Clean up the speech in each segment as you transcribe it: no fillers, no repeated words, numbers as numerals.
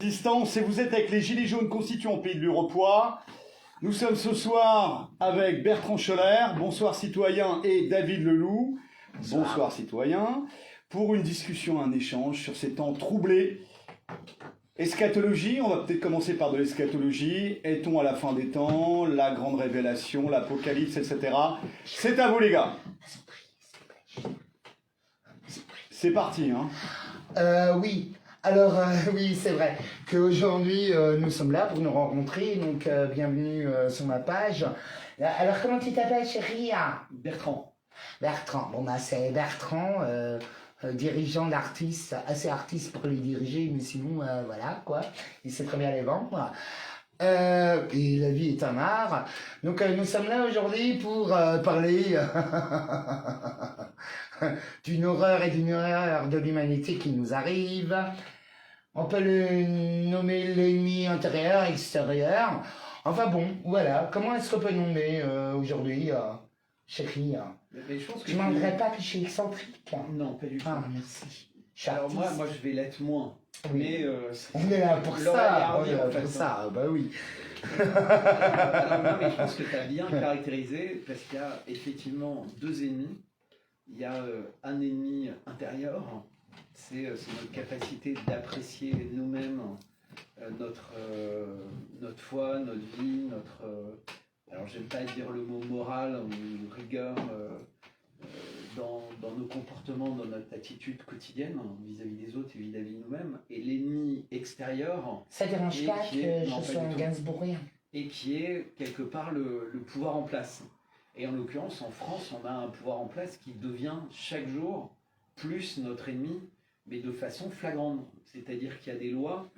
Distance, et vous êtes avec les Gilets jaunes constituants Pays de l'Uropoix. Nous sommes ce soir avec Bertrand Scholler, bonsoir citoyen, et David Leloup, bonsoir citoyen, pour une discussion, un échange sur ces temps troublés. Eschatologie, on va peut-être commencer par de l'eschatologie. Est-on à la fin des temps, la grande révélation, l'apocalypse, etc. C'est à vous les gars. C'est parti, hein. Oui. Alors, oui, c'est vrai qu'aujourd'hui, nous sommes là pour nous rencontrer, donc bienvenue sur ma page. Alors, comment tu t'appelles, chérie? Bertrand. Bertrand. Bon, bah, c'est Bertrand, dirigeant d'artistes, assez artiste pour les diriger, mais sinon, voilà, quoi. Il sait très bien les vendre. Et la vie est un art. Donc, nous sommes là aujourd'hui pour parler d'une horreur et d'une horreur de l'humanité qui nous arrive. On peut le nommer l'ennemi intérieur, extérieur. Enfin bon, voilà. Comment est-ce qu'on peut nommer aujourd'hui, chérie? Mais je pense que Tu m'en dirais pas que je suis excentrique? Non, pas du tout. Ah, merci. Alors moi je vais l'être moins. Oui. Mais on est là pour ça. On est là pour ça. Bah oui. Alors, non, mais je pense que tu as bien caractérisé parce qu'il y a effectivement deux ennemis. Il y a un ennemi intérieur, c'est notre capacité d'apprécier nous-mêmes notre foi, notre vie, alors j'aime pas dire le mot moral ou rigueur dans nos comportements, dans notre attitude quotidienne vis-à-vis des autres et vis-à-vis de nous-mêmes. Et l'ennemi extérieur... Ça dérange pas que je sois un Gainsbourgien. Et qui est quelque part le pouvoir en place. Et en l'occurrence, en France, on a un pouvoir en place qui devient chaque jour plus notre ennemi, mais de façon flagrante. C'est-à-dire qu'il y a des lois.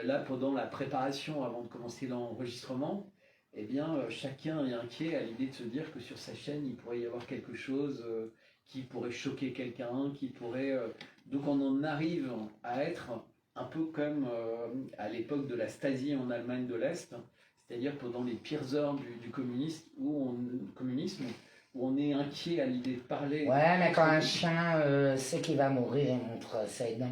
Là, pendant la préparation, avant de commencer l'enregistrement, eh bien, chacun est inquiet à l'idée de se dire que sur sa chaîne, il pourrait y avoir quelque chose qui pourrait choquer quelqu'un, qui pourrait... Donc on en arrive à être un peu comme à l'époque de la Stasi en Allemagne de l'Est, c'est-à-dire pendant les pires heures du communisme, où on est inquiet à l'idée de parler. Ouais, mais quand un chien sait qu'il va mourir, il montre ses dents.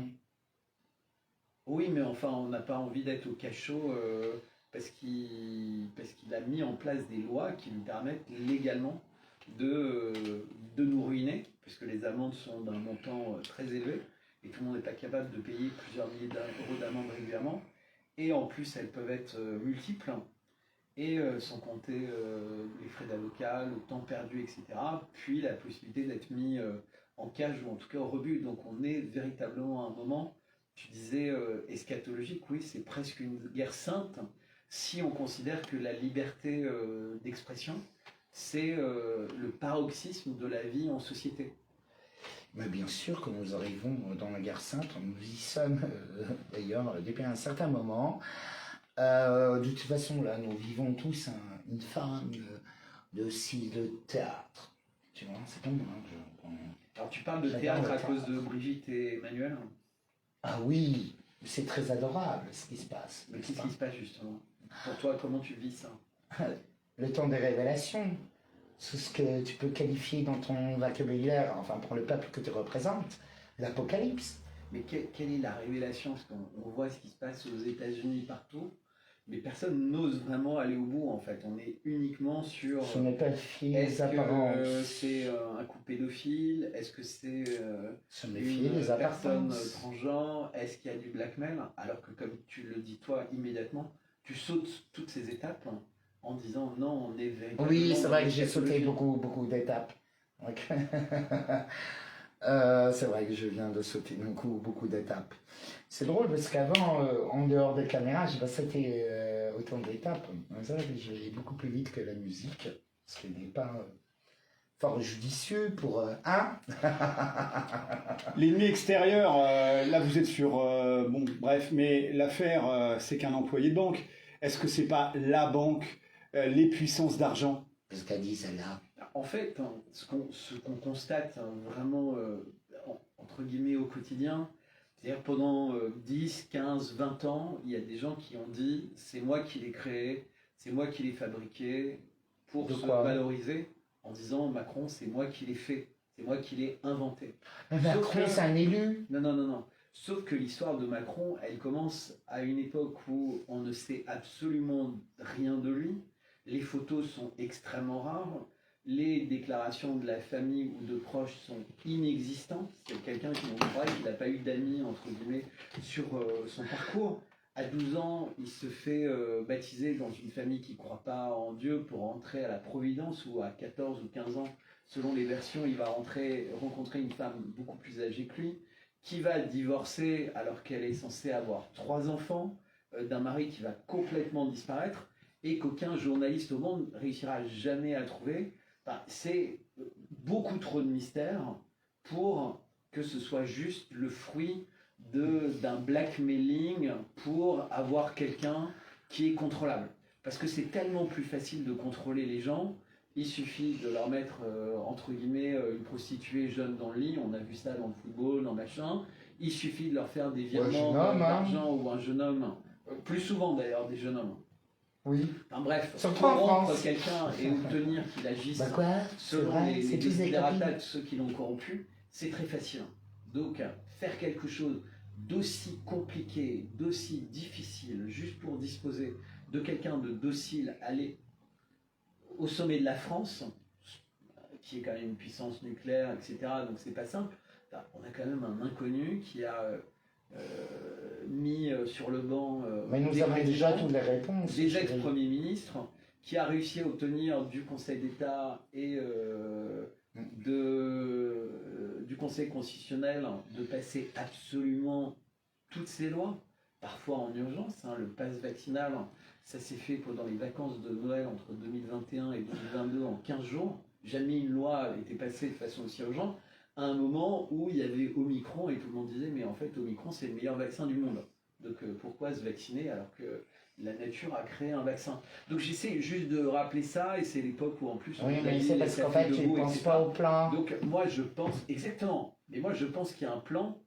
Oui, mais enfin, on n'a pas envie d'être au cachot parce qu'il a mis en place des lois qui lui permettent légalement de nous ruiner, puisque les amendes sont d'un montant très élevé, et tout le monde n'est pas capable de payer plusieurs milliers d'euros d'amende régulièrement. Et en plus, elles peuvent être multiples. Et sans compter les frais d'avocat, le temps perdu, etc. Puis la possibilité d'être mis en cage ou en tout cas au rebut. Donc on est véritablement à un moment, tu disais eschatologique, oui, c'est presque une guerre sainte si on considère que la liberté d'expression, c'est le paroxysme de la vie en société. Mais bien sûr que nous arrivons dans la guerre sainte, nous y sommes d'ailleurs depuis un certain moment. De toute façon, là, nous vivons tous une forme de style de théâtre. Tu vois, c'est comme moi. Alors tu parles de théâtre à cause de Brigitte et Emmanuel? Ah oui, c'est très adorable ce qui se passe. Mais qu'est-ce qui se passe justement? Pour toi, comment tu vis ça? Le temps des révélations. C'est ce que tu peux qualifier dans ton vocabulaire, enfin pour le peuple que tu représentes, l'apocalypse. Mais quelle est la révélation? Parce qu'on voit ce qui se passe aux États-Unis partout. Mais personne n'ose vraiment aller au bout en fait. On est uniquement sur. Ce n'est pas fier Est-ce apparences. que c'est un couple pédophile? Est-ce que c'est une personne transgenre? Est-ce qu'il y a du blackmail? Alors que comme tu le dis toi immédiatement, tu sautes toutes ces étapes en disant non, on est véritablement. Oui, c'est vrai que j'ai sauté beaucoup d'étapes. C'est vrai que je viens de sauter beaucoup d'étapes. C'est drôle parce qu'avant, en dehors des caméras, j'ai pas sauté autant d'étapes. Ça, je vais beaucoup plus vite que la musique, ce qui n'est pas fort judicieux pour un. L'ennemi extérieur, là vous êtes sur... bon, bref, mais l'affaire, c'est qu'un employé de banque. Est-ce que c'est pas la banque, les puissances d'argent? Qu'est-ce qu'elle dit celle-là? En fait, hein, ce qu'on constate hein, vraiment, entre guillemets, au quotidien, c'est-à-dire pendant 10, 15, 20 ans, il y a des gens qui ont dit « c'est moi qui l'ai créé, c'est moi qui l'ai fabriqué » pour se valoriser en disant « Macron, c'est moi qui l'ai fait, c'est moi qui l'ai inventé ». Macron, c'est un élu? Non. Sauf que l'histoire de Macron, elle commence à une époque où on ne sait absolument rien de lui. Les photos sont extrêmement rares. Les déclarations de la famille ou de proches sont inexistantes. C'est quelqu'un qui nous croit qu'il n'a pas eu d'amis, entre guillemets, sur son parcours. À 12 ans, il se fait baptiser dans une famille qui ne croit pas en Dieu pour entrer à la Providence, ou à 14 ou 15 ans, selon les versions, il va rencontrer une femme beaucoup plus âgée que lui, qui va divorcer alors qu'elle est censée avoir 3 enfants, d'un mari qui va complètement disparaître, et qu'aucun journaliste au monde réussira jamais à trouver. Enfin, c'est beaucoup trop de mystère pour que ce soit juste le fruit d'un blackmailing pour avoir quelqu'un qui est contrôlable. Parce que c'est tellement plus facile de contrôler les gens, il suffit de leur mettre, entre guillemets, une prostituée jeune dans le lit, on a vu ça dans le football, dans machin, il suffit de leur faire des virements d'argent, ou un jeune homme, plus souvent d'ailleurs des jeunes hommes. Oui. Enfin bref, Surtout pour en rendre France. quelqu'un et obtenir qu'il agisse selon vrai, les c'est tous des desiderata copines. de ceux qui l'ont corrompu, c'est très facile. Donc faire quelque chose d'aussi compliqué, d'aussi difficile, juste pour disposer de quelqu'un de docile, aller au sommet de la France, qui est quand même une puissance nucléaire, etc. Donc c'est pas simple. Enfin, on a quand même un inconnu qui a mis sur le banc Mais nous avons déjà toutes les réponses. des ex-premiers ministres, qui a réussi à obtenir du Conseil d'État et du Conseil constitutionnel de passer absolument toutes ces lois, parfois en urgence. Le pass vaccinal, ça s'est fait pendant les vacances de Noël entre 2021 et 2022 en 15 jours. Jamais une loi avait été passée de façon aussi urgente, à un moment où il y avait Omicron et tout le monde disait mais en fait Omicron c'est le meilleur vaccin du monde. Donc pourquoi se vacciner alors que la nature a créé un vaccin? Donc j'essaie juste de rappeler ça, et c'est l'époque où en plus on Oui, nous a mais dit c'est les parce qu'en cafés fait, tu debout, ne penses etc. pas au plan. Donc moi je pense, exactement, mais moi je pense qu'il y a un plan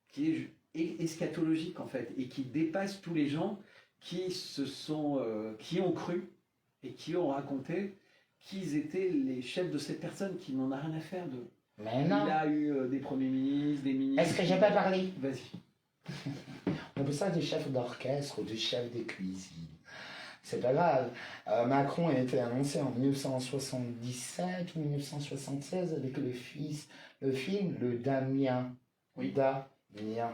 qui est eschatologique en fait, et qui dépasse tous les gens qui qui ont cru et qui ont raconté qu'ils étaient les chefs de cette personne, qui n'en a rien à faire de. Mais Il non. a eu des premiers ministres, des ministres. Est-ce que j'ai pas parlé? Vas-y. On appelle ça des chefs d'orchestre ou des chefs de cuisine. C'est pas grave. Macron a été annoncé en 1977 ou 1976 avec le film Le Damien. Oui. Damien.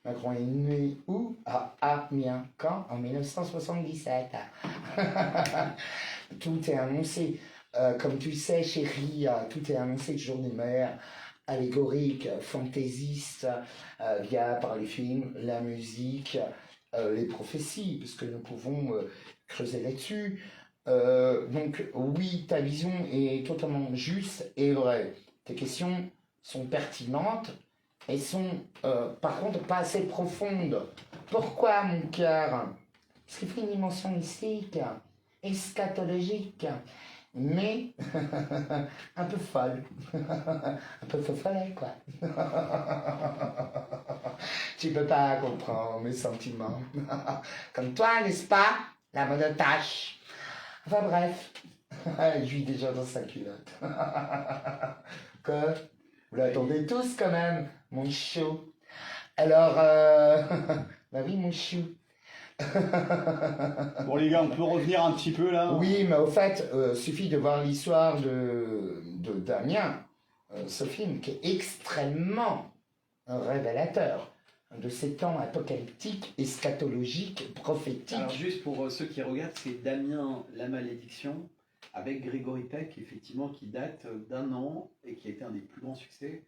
Macron est né où? À Amiens. Quand? En 1977. Tout est annoncé. Comme tu sais, chérie, tout est annoncé le jour des mères, allégorique, fantaisiste, par les films, la musique, les prophéties, parce que nous pouvons creuser là-dessus. Donc oui, ta vision est totalement juste et vraie. Tes questions sont pertinentes et sont par contre pas assez profondes. Pourquoi, mon cœur? Parce qu'il faut une dimension mystique, eschatologique, mais un peu folle. Un peu folle, quoi. Tu peux pas comprendre mes sentiments. Comme toi, n'est-ce pas? La monotache. Enfin bref, je vis déjà dans sa culotte. Que vous l'attendez tous quand même, mon chou. Alors, bah oui, mon chou. Bon les gars, on peut revenir un petit peu là? Oui, mais au fait, suffit de voir l'histoire de Damien, ce film qui est extrêmement révélateur de ces temps apocalyptiques, eschatologiques, prophétiques. Alors juste pour ceux qui regardent, c'est Damien la malédiction, avec Grégory Peck, effectivement, qui date d'1 an et qui a été un des plus grands succès.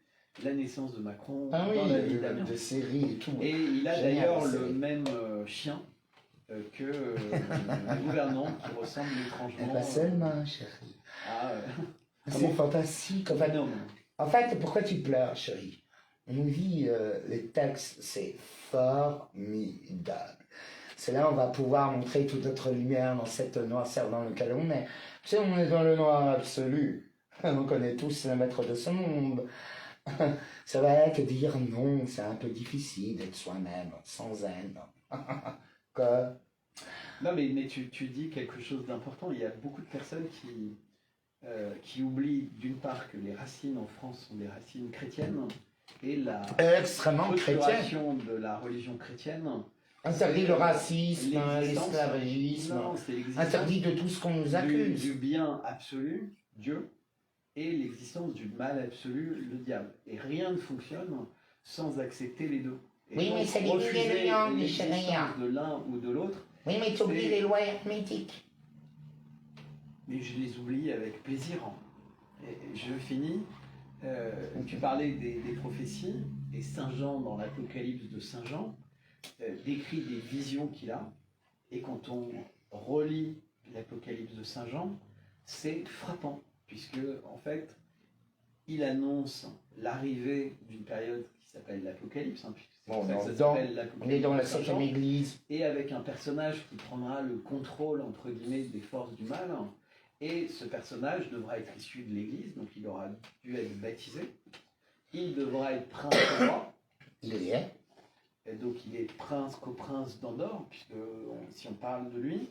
La naissance de Macron Ah dans la vie de oui, Damien. des séries et tout. Et il a Génial, d'ailleurs la le série. même chien que le gouvernant, qui ressemble étrangement Pas seulement, chérie. à C'est fantastique. En fait, Venom. pourquoi tu pleures, chérie? On nous dit les textes, c'est formidable. C'est là où on va pouvoir montrer toute notre lumière dans cette noirceur dans laquelle on est. Tu sais, on est dans le noir absolu. On connaît tous le maître de ce monde. Ça va être dire non, c'est un peu difficile d'être soi-même, sans haine. Que... Non, mais tu dis quelque chose d'important. Il y a beaucoup de personnes qui oublient d'une part que les racines en France sont des racines chrétiennes, et la Extrêmement chrétienne. structuration de la religion chrétienne. Interdit le racisme, l'existence- l'esclavagisme, Non, c'est l'existence interdit de tout ce qu'on nous du accuse. bien absolu, Dieu, et l'existence du mal absolu, le diable. Et rien ne fonctionne sans accepter les deux. Et Oui, donc, mais c'est refuser l'équilibre, mes l'existence chéris. de l'un ou de l'autre, Oui, mais tu oublies c'est- les lois hermétiques. mais je les oublie avec plaisir. Et je finis. Tu parlais des prophéties, et Saint Jean, dans l'Apocalypse de Saint Jean, décrit des visions qu'il a. Et quand on relit l'Apocalypse de Saint Jean, c'est frappant, puisque en fait, il annonce l'arrivée d'une période qui s'appelle l'Apocalypse, hein, puisque c'est Bon, pour ça que ça dans- s'appelle On l'Apocalypse est dans la de Saint Jean, 7e église. et avec un personnage qui prendra le contrôle, entre guillemets, des forces du mal. Et ce personnage devra être issu de l'Église, donc il aura dû être baptisé. Il devra être prince roi, Il y est. et donc il est prince coprince d'Andorre, puisque si on parle de lui.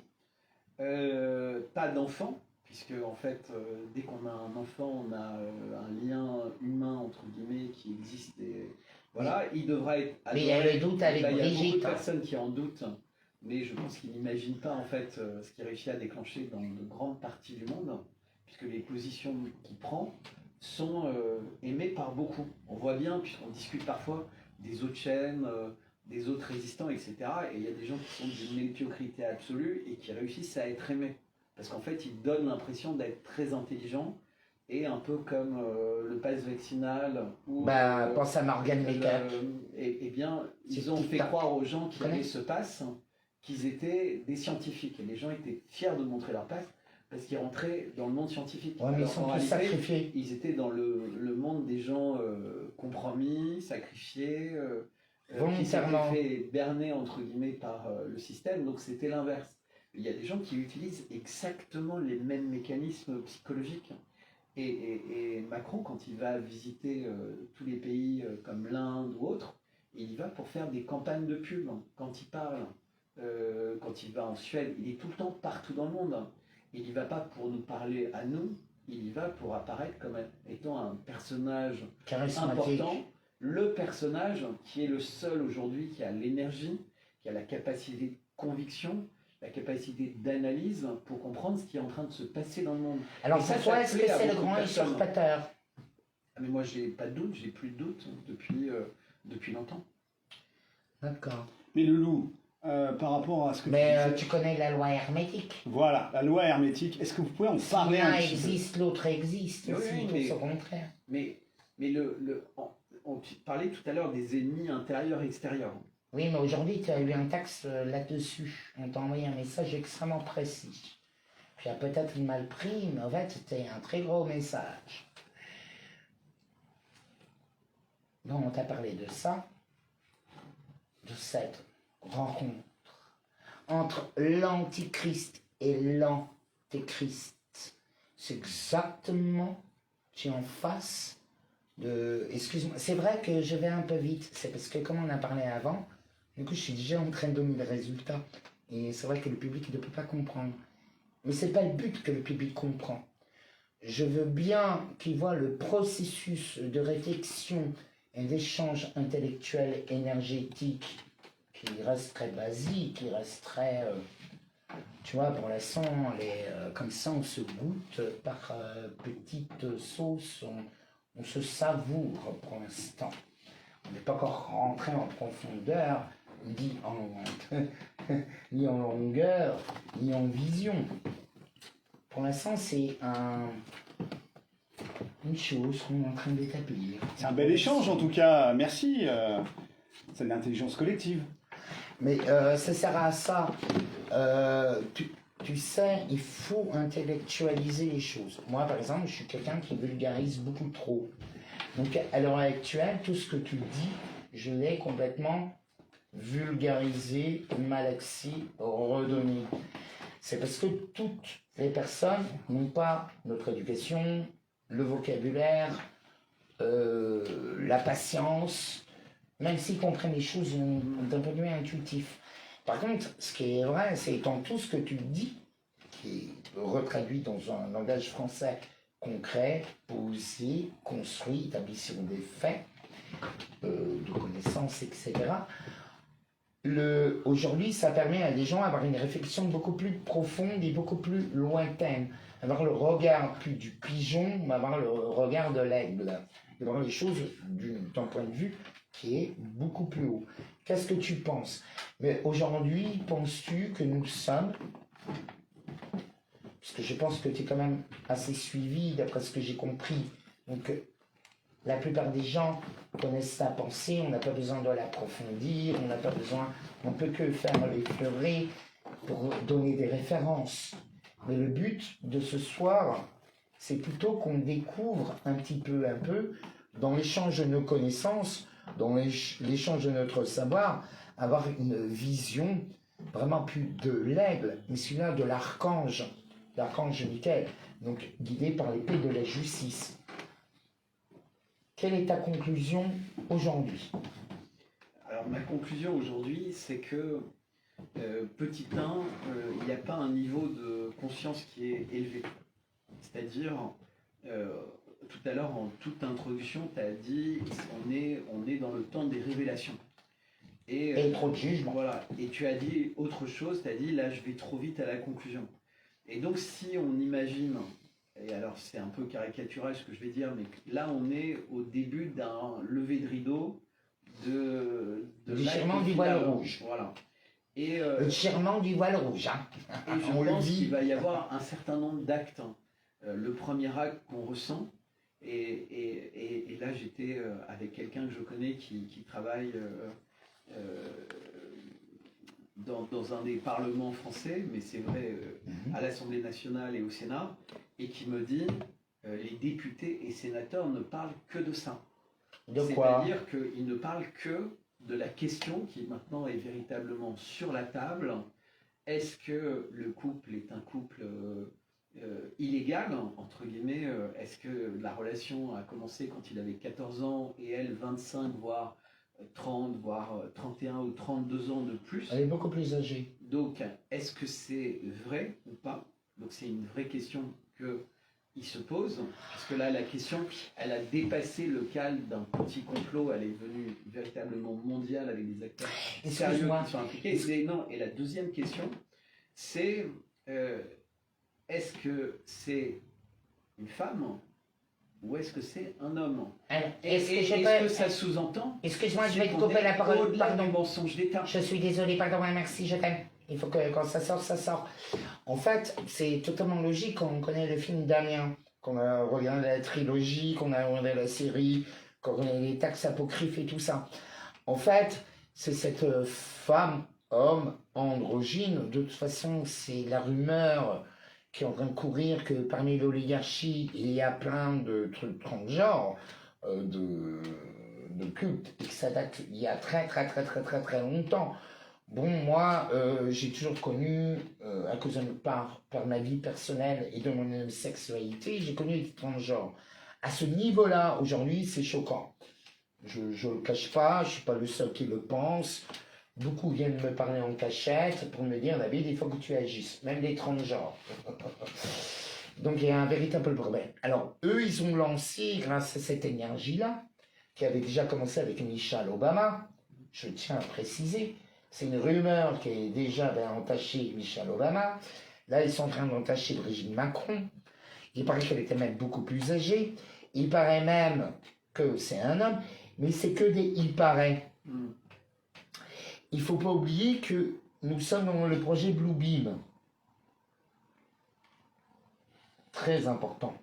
Pas d'enfant, puisque en fait, dès qu'on a un enfant, on a un lien humain, entre guillemets, qui existe. Et voilà, il devra être Mais il y a adoré. le doute avec Là, il y a beaucoup de Brigitte. personnes qui en doutent, mais je pense qu'ils n'imaginent pas en fait ce qu'il réussit à déclencher dans de grandes parties du monde, puisque les positions qu'il prend sont aimées par beaucoup. On voit bien, puisqu'on discute parfois des autres chaînes, des autres résistants, etc. Et il y a des gens qui sont d'une médiocrité absolue et qui réussissent à être aimés. Parce qu'en fait, ils donnent l'impression d'être très intelligents, et un peu comme le pass vaccinal ou Pense à Morgan Makeup. eh bien, C'est ils ont tout fait ça. croire aux gens qui Connais. avaient ce pass qu'ils étaient des scientifiques. Et les gens étaient fiers de montrer leur pass parce qu'ils rentraient dans le monde scientifique. Ouais, mais ils Alors sont qu'en tous réalité, sacrifiés. ils étaient dans le monde des gens compromis, sacrifiés, qui Volontairement. s'étaient fait berner, entre guillemets, par le système. Donc c'était l'inverse. Il y a des gens qui utilisent exactement les mêmes mécanismes psychologiques. Et Macron, quand il va visiter tous les pays comme l'Inde ou autres, il y va pour faire des campagnes de pub. Quand il parle, quand il va en Suède, il est tout le temps partout dans le monde. Il n'y va pas pour nous parler à nous, il y va pour apparaître comme étant un personnage Charismatique. important, le personnage qui est le seul aujourd'hui qui a l'énergie, qui a la capacité de conviction, la capacité d'analyse pour comprendre ce qui est en train de se passer dans le monde. Alors Et ça, pour toi, ça est-ce que plaît à c'est le beaucoup de grand personnes. usurpateur? Ah, mais moi, j'ai pas de doute, j'ai plus de doute depuis longtemps. D'accord. Mais le loup, par rapport à ce que Mais tu disais, tu connais la loi hermétique. voilà, la loi hermétique, est-ce que vous pouvez en parler L'un un petit peu? existe, l'autre existe. Oui, aussi, mais- tout au contraire. Mais on parlait tout à l'heure des ennemis intérieurs-extérieurs. Oui, mais aujourd'hui, tu as eu un texte là-dessus. On t'a envoyé un message extrêmement précis. Tu as peut-être mal pris, mais en fait, c'était un très gros message. Donc, on t'a parlé de ça, de cette rencontre entre l'antichrist et l'antéchrist. C'est exactement, tu es en face de... Excuse-moi, c'est vrai que je vais un peu vite. C'est parce que, comme on a parlé avant, du coup, je suis déjà en train de donner les résultats. Et c'est vrai que le public ne peut pas comprendre. Mais c'est pas le but que le public comprend. Je veux bien qu'il voit le processus de réflexion et d'échange intellectuel énergétique qui reste très basique, qui reste très... tu vois, pour l'instant, comme ça, on se goûte par petites sauces, on se savoure pour l'instant. On n'est pas encore rentré en profondeur, ni en longueur, ni en vision. Pour l'instant, c'est une chose qu'on est en train d'établir. C'est un bel échange en tout cas, merci. C'est de l'intelligence collective. Mais ça sert à ça. Tu sais, il faut intellectualiser les choses. Moi, par exemple, je suis quelqu'un qui vulgarise beaucoup trop. Donc, à l'heure actuelle, tout ce que tu dis, je l'ai complètement vulgarisé, malaxé, redonné. C'est parce que toutes les personnes n'ont pas notre éducation, le vocabulaire, la patience, même s'ils comprennent les choses d'un point de vue intuitif. Par contre, ce qui est vrai, c'est dans tout ce que tu dis, qui est retraduit dans un langage français concret, posé, construit, établissement des faits, de connaissances, etc. Aujourd'hui, ça permet à des gens d'avoir une réflexion beaucoup plus profonde et beaucoup plus lointaine. Avoir le regard plus du pigeon, mais avoir le regard de l'aigle. Avoir les choses d'un point de vue qui est beaucoup plus haut. Qu'est-ce que tu penses? Mais aujourd'hui, penses-tu que nous sommes, parce que je pense que tu es quand même assez suivi d'après ce que j'ai compris, donc la plupart des gens connaissent sa pensée, on n'a pas besoin de l'approfondir, on n'a pas besoin, on peut que faire l'effleurer pour donner des références. Mais le but de ce soir, c'est plutôt qu'on découvre un peu, dans l'échange de nos connaissances, dans l'échange de notre savoir, avoir une vision vraiment plus de l'aigle, mais celui-là de l'archange Michael, donc guidé par l'épée de la justice. Quelle est ta conclusion aujourd'hui? Alors ma conclusion aujourd'hui, c'est que petit 1, il n'y a pas un niveau de conscience qui est élevé. C'est-à-dire, tout à l'heure, en toute introduction, tu as dit on est dans le temps des révélations. Et trop de jugement. Voilà. Et tu as dit autre chose, tu as dit là je vais trop vite à la conclusion. Et donc si on imagine, et alors c'est un peu caricatural ce que je vais dire, mais là on est au début d'un lever de rideau de déchirement du voile rouge. Voilà. Et, le déchirement du voile rouge. Hein. Et je pense qu'il va y avoir un certain nombre d'actes. Le premier acte qu'on ressent, et là j'étais avec quelqu'un que je connais qui travaille dans un des parlements français, mais c'est vrai à l'Assemblée nationale et au Sénat, et qui me dit les députés et sénateurs ne parlent que de ça. De quoi? C'est-à-dire qu'ils ne parlent que de la question qui maintenant est véritablement sur la table. Est-ce que le couple est un couple illégal, entre guillemets? Est-ce que la relation a commencé quand il avait 14 ans et elle 25, voire 30, voire 31 ou 32 ans de plus? Elle est beaucoup plus âgée. Donc, est-ce que c'est vrai ou pas? Donc, c'est une vraie question qu'il se pose, parce que là, la question, elle a dépassé le cadre d'un petit complot, elle est devenue véritablement mondiale avec des acteurs sérieux qui sont impliqués. Et la deuxième question, c'est est-ce que c'est une femme ou est-ce que c'est un homme? Est-ce que ça sous-entend? Excuse-moi, je vais te couper la parole. Pardon, mensonge d'État. Je suis désolée, pardon, merci, je t'aime. Il faut que quand ça sort, ça sort. En fait, c'est totalement logique quand on connaît le film Damien, qu'on a regardé la trilogie, qu'on a regardé la série, qu'on connaît les textes apocryphes et tout ça. En fait, c'est cette femme, homme, androgyne. De toute façon, c'est la rumeur qui est en train de courir que parmi l'oligarchie, il y a plein de trucs transgenres, de cultes, et que ça date il y a très longtemps. Bon, moi, j'ai toujours connu, à cause de par ma vie personnelle et de mon sexualité, j'ai connu des transgenres. À ce niveau-là, aujourd'hui, c'est choquant. Je ne le cache pas, je ne suis pas le seul qui le pense. Beaucoup viennent me parler en cachette pour me dire, David, il faut que tu agisses, même les transgenres. Donc, il y a un véritable problème. Alors, eux, ils ont lancé, grâce à cette énergie-là, qui avait déjà commencé avec Michelle Obama, je tiens à préciser, c'est une rumeur qui est déjà entaché Michelle Obama. Là, ils sont en train d'entacher Brigitte Macron. Il paraît qu'elle était même beaucoup plus âgée. Il paraît même que c'est un homme, mais c'est que des il paraît. Il ne faut pas oublier que nous sommes dans le projet Bluebeam. Très important.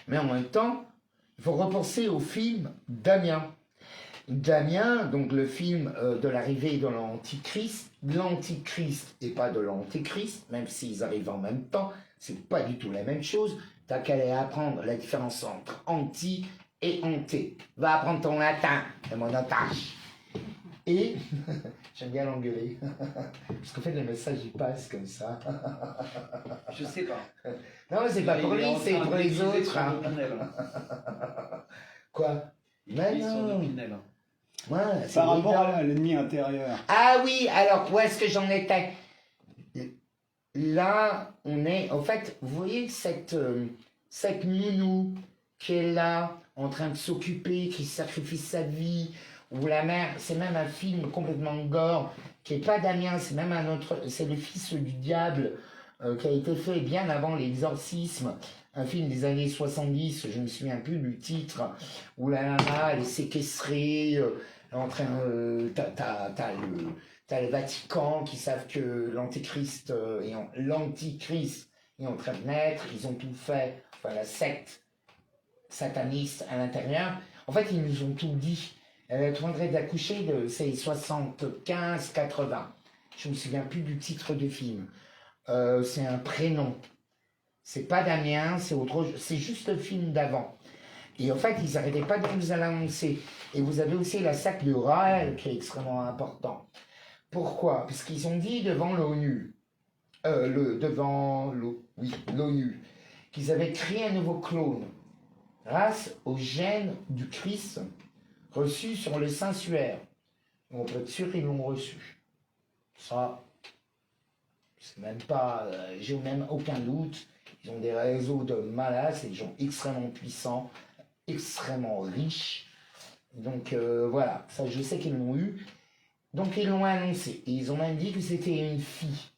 Mais en même temps, il faut repenser au film Damien. Damien, donc le film de l'arrivée de l'Antichrist et pas de l'Antéchrist, même s'ils arrivent en même temps, c'est pas du tout la même chose. T'as qu'à aller apprendre la différence entre anti et anté. Va apprendre ton latin, c'est mon attache. Et, j'aime bien l'engueuler, parce qu'en fait le message il passe comme ça. Je sais pas. Non, mais c'est pas pour lui, c'est pour les autres. Hein. Quoi? Mais non. Ouais, par rapport à l'ennemi intérieur. Ah oui, alors où est-ce que j'en étais? Là, on est, en fait, vous voyez cette nounou qui est là, en train de s'occuper, qui sacrifie sa vie, ou la mère, c'est même un film complètement gore, qui est pas Damien, c'est même un autre, c'est le fils du diable, qui a été fait bien avant l'exorcisme, un film des années 70, je me souviens plus du titre, où la nana, elle est séquestrée, en train, t'as le Vatican qui savent que l'antéchrist, l'antichrist est en train de naître, ils ont tout fait, enfin la secte sataniste à l'intérieur. En fait, ils nous ont tout dit. Elle est en train d'accoucher de ses 75-80. Je me souviens plus du titre du film. C'est un prénom. C'est pas Damien, c'est autre, c'est juste le film d'avant. Et en fait, ils n'arrêtaient pas de nous l'annoncer. Et vous avez aussi la secte de Raël qui est extrêmement important. Pourquoi? Parce qu'ils ont dit devant l'ONU, l'ONU, qu'ils avaient créé un nouveau clone grâce au gène du Christ reçu sur le Saint-Suaire. On peut être sûr qu'ils l'ont reçu. Ça, c'est même pas, j'ai même aucun doute. Ils ont des réseaux de malades, c'est des gens extrêmement puissants, extrêmement riches. Donc voilà, ça je sais qu'ils l'ont eu. Donc ils l'ont annoncé. Et ils ont même dit que c'était une fille.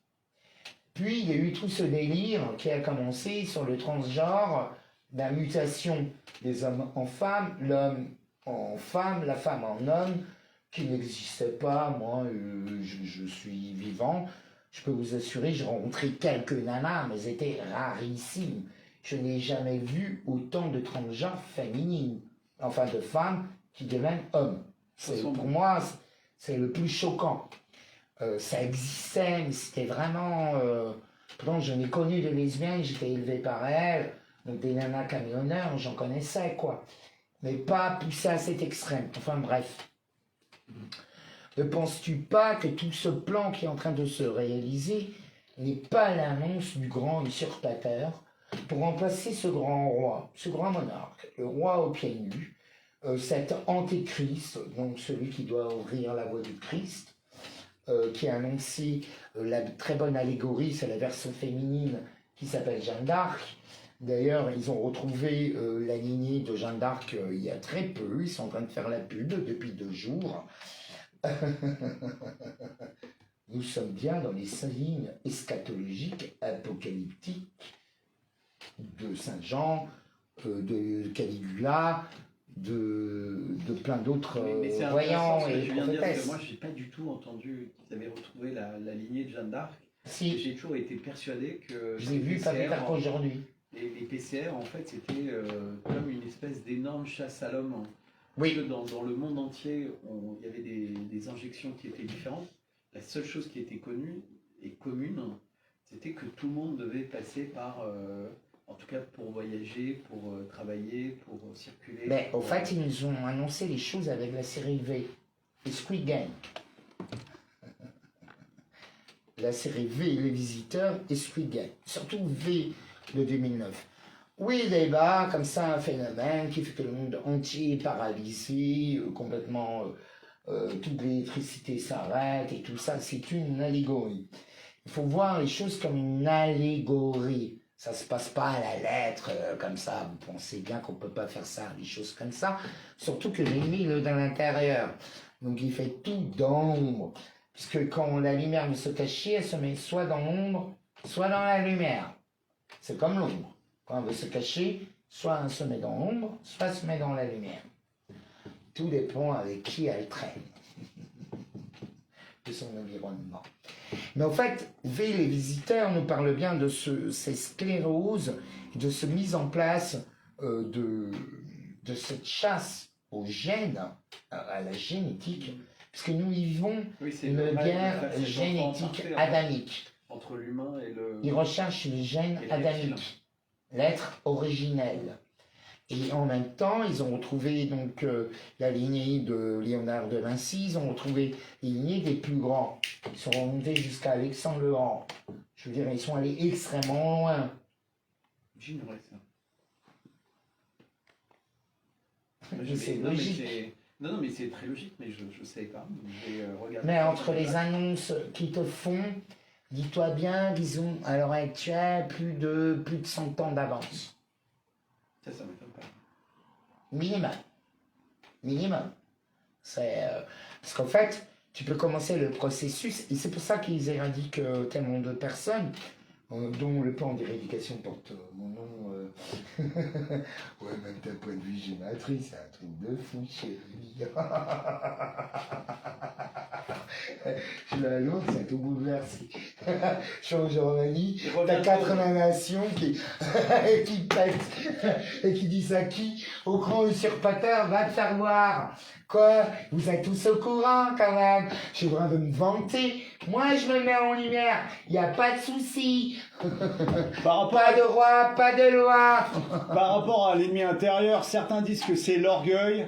Puis il y a eu tout ce délire qui a commencé sur le transgenre, la mutation des hommes en femmes, l'homme en femme, la femme en homme, qui n'existait pas. Moi, je suis vivant. Je peux vous assurer, j'ai rencontré quelques nanas, mais elles étaient rarissimes. Je n'ai jamais vu autant de transgenres féminines, enfin de femmes qui deviennent hommes. Pour moi, c'est le plus choquant. Ça existait, mais c'était vraiment... Pourtant, je n'ai connu des lesbiennes, j'étais élevé par elles, donc des nanas camionneurs, j'en connaissais, quoi. Mais pas poussé à cet extrême. Enfin, bref. Ne penses-tu pas que tout ce plan qui est en train de se réaliser n'est pas l'annonce du grand usurpateur pour remplacer ce grand roi, ce grand monarque, le roi aux pieds nus, cet antéchrist, donc celui qui doit ouvrir la voie du Christ, qui a annoncé la très bonne allégorie, c'est la version féminine qui s'appelle Jeanne d'Arc. D'ailleurs, ils ont retrouvé la lignée de Jeanne d'Arc il y a très peu, ils sont en train de faire la pub depuis 2 jours. Nous sommes bien dans les signes eschatologiques, apocalyptiques de Saint Jean, de Caligula, de plein d'autres voyants et prophétesses. Moi, je n'ai pas du tout entendu qu'ils avaient retrouvé la lignée de Jeanne d'Arc. Si. J'ai toujours été persuadé que... Je l'ai vu pas plus tard qu'aujourd'hui. Les PCR, en fait, c'était comme une espèce d'énorme chasse à l'homme. Oui. Parce que dans le monde entier, il y avait des injections qui étaient différentes. La seule chose qui était connue et commune, c'était que tout le monde devait passer par, en tout cas pour voyager, pour travailler, pour circuler. Mais au fait, ils nous ont annoncé les choses avec la série V, les Squid Game. La série V, les visiteurs et Squid Game. Surtout V de 2009. Oui, débat, comme ça, un phénomène qui fait que le monde entier est paralysé, complètement, toute l'électricité s'arrête et tout ça, c'est une allégorie. Il faut voir les choses comme une allégorie. Ça se passe pas à la lettre, comme ça, vous pensez bien qu'on peut pas faire ça, des choses comme ça. Surtout que l'ennemi, il est dans l'intérieur. Donc il fait tout dans l'ombre. Puisque quand la lumière veut se cacher, elle se met soit dans l'ombre, soit dans la lumière. C'est comme l'ombre. Quand on veut se cacher, soit on se met dans l'ombre, soit on se met dans la lumière. Tout dépend avec qui elle traîne de son environnement. Mais en fait, V, les visiteurs nous parlent bien de ces scléroses, de cette mise en place de cette chasse aux gènes, à la génétique, parce que nous vivons une guerre génétique adamique. Entre l'humain et le... Ils recherchent le gène adamique, l'être originel. Et en même temps, ils ont retrouvé donc la lignée de Léonard de Vinci, ils ont retrouvé les lignées des plus grands. Ils sont remontés jusqu'à Alexandre le Grand. Je veux dire, ils sont allés extrêmement loin. J'ignorais ça. C'est logique. Non, mais c'est très logique, mais je ne sais pas. Mais entre les annonces qu'ils te font, dis-toi bien qu'ils ont à l'heure actuelle plus de 100 ans d'avance. Ça m'étonne pas. Minimum. Minimum. Parce qu'en fait, tu peux commencer le processus, et c'est pour ça qu'ils éradiquent tellement de personnes, dont le plan d'éradication porte mon nom. Ouais, même d'un point de vue géométrique, c'est un truc de fou, chérie. Je suis la lourde, ça a tout bouleversé. Je suis en Germanie, t'as 80 nations qui pètent et qui disent à qui, au grand usurpateur, va te faire voir. Quoi? Vous êtes tous au courant quand même. Je suis en train de me vanter. Moi, je me mets en lumière. Il n'y a pas de souci. Pas de roi, pas de loi. Par rapport à l'ennemi intérieur, certains disent que c'est l'orgueil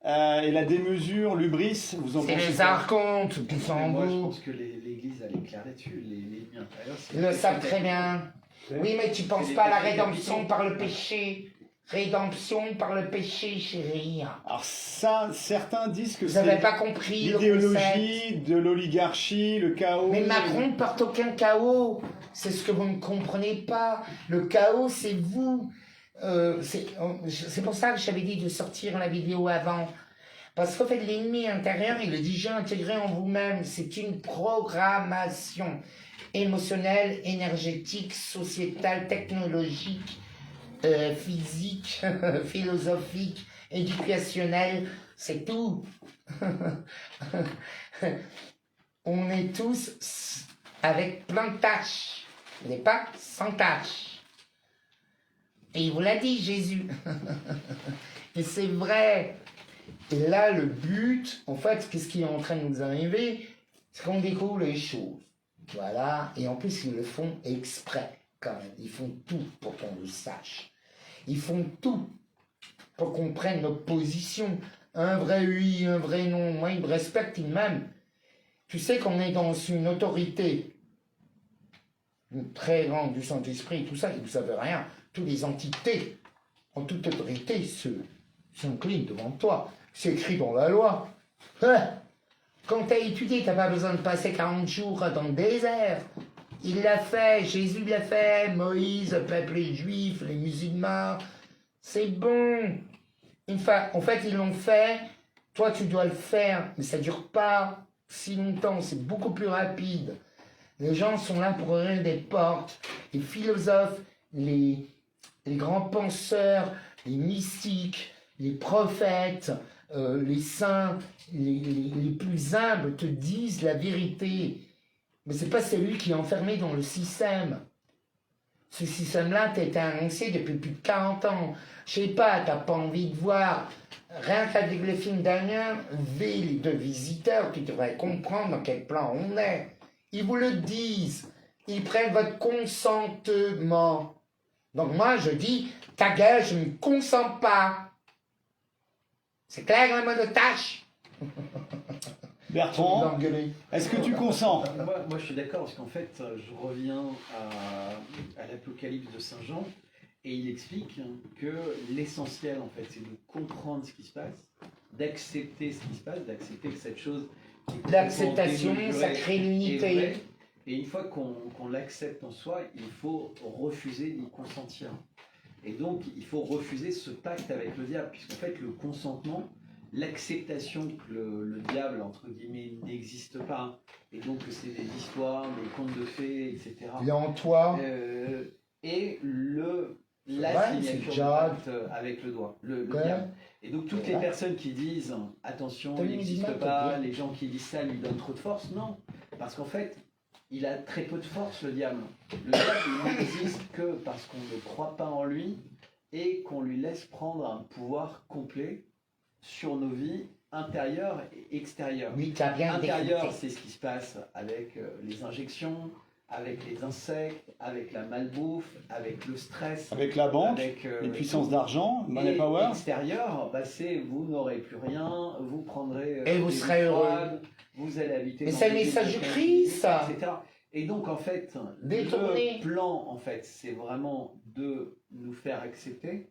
et la démesure, l'ubris. Vous en C'est pensez les quoi? archontes qui sont en Moi, je vous. pense que l'Église, elle est claire là-dessus. L'ennemi intérieur, c'est... Ils le savent très bien. Oui, mais tu penses pas à la rédemption par le péché. Rédemption par le péché, chérie. Alors ça, certains disent que Vous n'avez c'est pas compris le concept. l'idéologie de l'oligarchie, le chaos. Mais Macron ne porte aucun chaos. C'est ce que vous ne comprenez pas. Le chaos, c'est vous. C'est pour ça que j'avais dit de sortir la vidéo avant. Parce qu'en fait, l'ennemi intérieur, il est déjà intégré en vous-même. C'est une programmation émotionnelle, énergétique, sociétale, technologique, physique, philosophique, éducationnelle. C'est tout. On est tous avec plein de tâches. On n'est pas sans tâches. Et il vous l'a dit, Jésus. Et c'est vrai. Et là, le but, en fait, qu'est-ce qui est en train de nous arriver? C'est qu'on découvre les choses. Voilà. Et en plus, ils le font exprès, quand même. Ils font tout pour qu'on le sache. Ils font tout pour qu'on prenne notre position. Un vrai oui, un vrai non. Moi, ils me respectent, ils m'aiment. Tu sais qu'on est dans une autorité, une très grande du Saint-Esprit, tout ça, ils ne savent rien. Toutes les entités, en toute autorité, s'inclinent devant toi. C'est écrit dans la loi. Quand tu as étudié, tu n'as pas besoin de passer 40 jours dans le désert. Il l'a fait, Jésus l'a fait, Moïse, le peuple juif, les musulmans. C'est bon. En fait, ils l'ont fait. Toi, tu dois le faire, mais ça ne dure pas si longtemps. C'est beaucoup plus rapide. Les gens sont là pour ouvrir des portes. Les philosophes, les grands penseurs, les mystiques, les prophètes, les saints, les plus humbles te disent la vérité. Mais c'est pas celui qui est enfermé dans le système. Ce système-là t'a été annoncé depuis plus de 40 ans. Je sais pas, t'as pas envie de voir. Rien qu'avec le film Damien, Ville de visiteurs, tu devrais comprendre dans quel plan on est. Ils vous le disent. Ils prennent votre consentement. Donc moi, je dis, ta gueule, je ne me consens pas. C'est clair, un mot de tâche. Bertrand, est-ce que tu consens? Moi, je suis d'accord, parce qu'en fait, je reviens à l'Apocalypse de Saint Jean, et il explique que l'essentiel, en fait, c'est de comprendre ce qui se passe, d'accepter ce qui se passe, d'accepter que cette chose... L'acceptation, ça crée l'unité. Et une fois qu'on l'accepte en soi, il faut refuser d'y consentir. Et donc, il faut refuser ce pacte avec le diable, puisqu'en fait, le consentement, l'acceptation que le diable, entre guillemets, n'existe pas, et donc que c'est des histoires, des contes de fées, etc. Et en toi et la signature du pacte avec le doigt, le diable. Et donc, toutes les personnes qui disent « Attention, il n'existe pas », les gens qui disent ça lui donnent trop de force, non. Parce qu'en fait, il a très peu de force, le diable. Le diable, il n'existe que parce qu'on ne croit pas en lui et qu'on lui laisse prendre un pouvoir complet sur nos vies intérieures et extérieures. Oui, tu as bien intérieure, c'est ce qui se passe avec les injections, avec les insectes, avec la malbouffe, avec le stress. Avec la banque, avec, les puissances d'argent, money power. Extérieur, c'est vous n'aurez plus rien, vous prendrez... et vous serez heureux. Vous allez habiter... Mais c'est le message du Christ, ça. Etc. Et donc, en fait, détourné. Le plan, en fait, c'est vraiment de nous faire accepter